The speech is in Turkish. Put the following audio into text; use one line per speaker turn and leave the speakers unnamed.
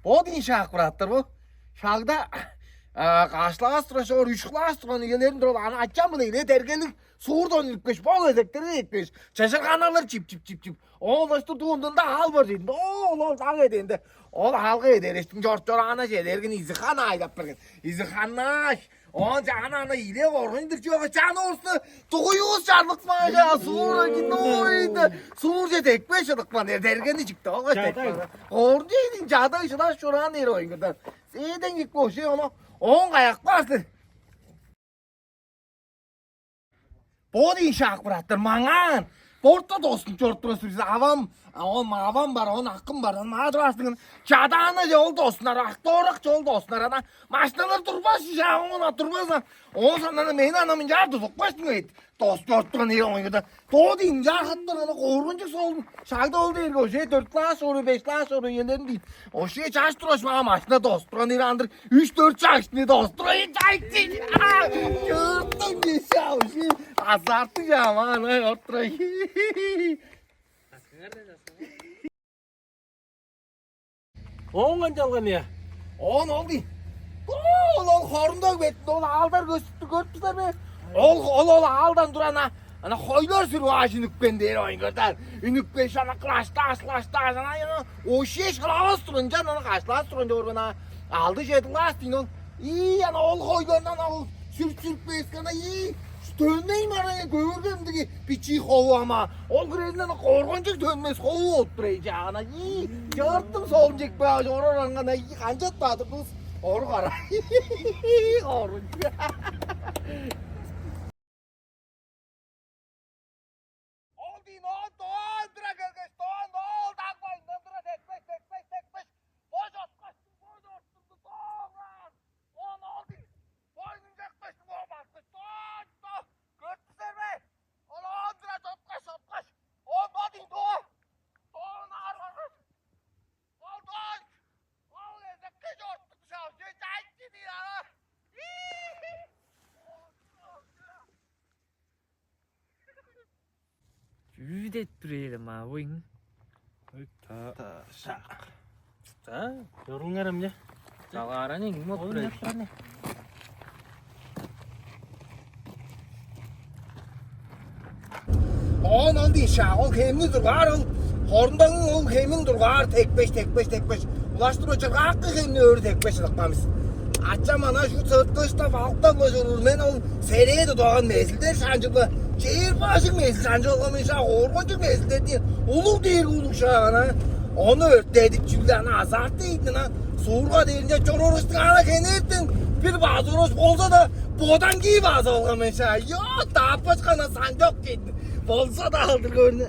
Bu deyin şak bıraktır bu. Şakda kaçlığa sırası var, üçlüğa sırası gelerin dolu. Ana açacağım mı değil, dergelik soğurdan ilkmiş, bol ezekleri ilkmiş. Çeşir kanallar çip çip çip çip. Oğlaştı doğduğunda hal var deyin. Oğul dağ edin. Oğul halka eder, işte cort ana şey dergin izi kana aydap bergin. İzi kana onca ana ile korkundur çok can olsun. Tuğuyuz çarlık maşa soğur ki noydu. Soğurca tek beşlik man dergeni çıktı. Oğul tek. Ordu edin cada işler şuran yer oyundan. Seyden git bu şey onu. On kayak bastı. Bu deyin şak bıraktır mangan. Porta dostum çorttura sürüsü avam. Avam var, on hakkım var. Ona durasın. Çadağına yol dostlar, aktorak yol dostlar. Ana maşinalar durmaz ya, ona durmaz. On sana benim anamın yardı sokmasın et. Dost çorttura ne oynadı. Doğu deyin ya hattır ana korkunca soldum. Şayda oldu ergo şey 4 klas soru 5 klas soru yerlerin değil. O şey çaş turaşma maşina dosttura ne andır. 3-4 çaş ne dosttura çaştı. Yırttım geçe o şey. Azartı ya ana yırttı.
On kancal ya.
On oldu. Ol horunda betti. Ol aldar götürdüler mi? Ol aldan durana. Ana koylar sürü ağacı nükben değil oyun gördüler. Nükben şana klaş ana yana. O şey şalas durunca ana kaçlas durunca orana. Aldı şeydi lastin ol. İyi ana ol koylarından ol. Sürp beskana iyi. Dönmeyin araya gördüm bir çiğ kovu ama. O gredinden korkunca dönmez kovu oturacağına. İyi. Yırttım solcuk be ağacı orana iyi kancattadı kız. Oru kara. Korkunca.
Yüdet durelim ha oyun. Ta, yorullarım ya. Dağaran engin mi oturuyor?
On oldu inşa. Ol kemini durgar ol. Horundan ol kemin durgar. Tek beş. Ulaştırıcı hakkı kemini öğrü tek beş lıkmamış. Açacağım ana şu sırtlaşta falkta koşulur. Ben ol seriye de doğan mezildir sancılı. Şehir başı mezil sancı olamış ha. Ormancı mezildir değil. Uluk değil uluk şahana. Onu örtledik çünkü ana azart değildin ha. Soğurga deyince çor oruçtun ana kendi ettin. Bir bazı oruç olsa da boğdan giy bazı olamış ha. Yok daha başkana sancak giydin. Bolsa da aldık önüne.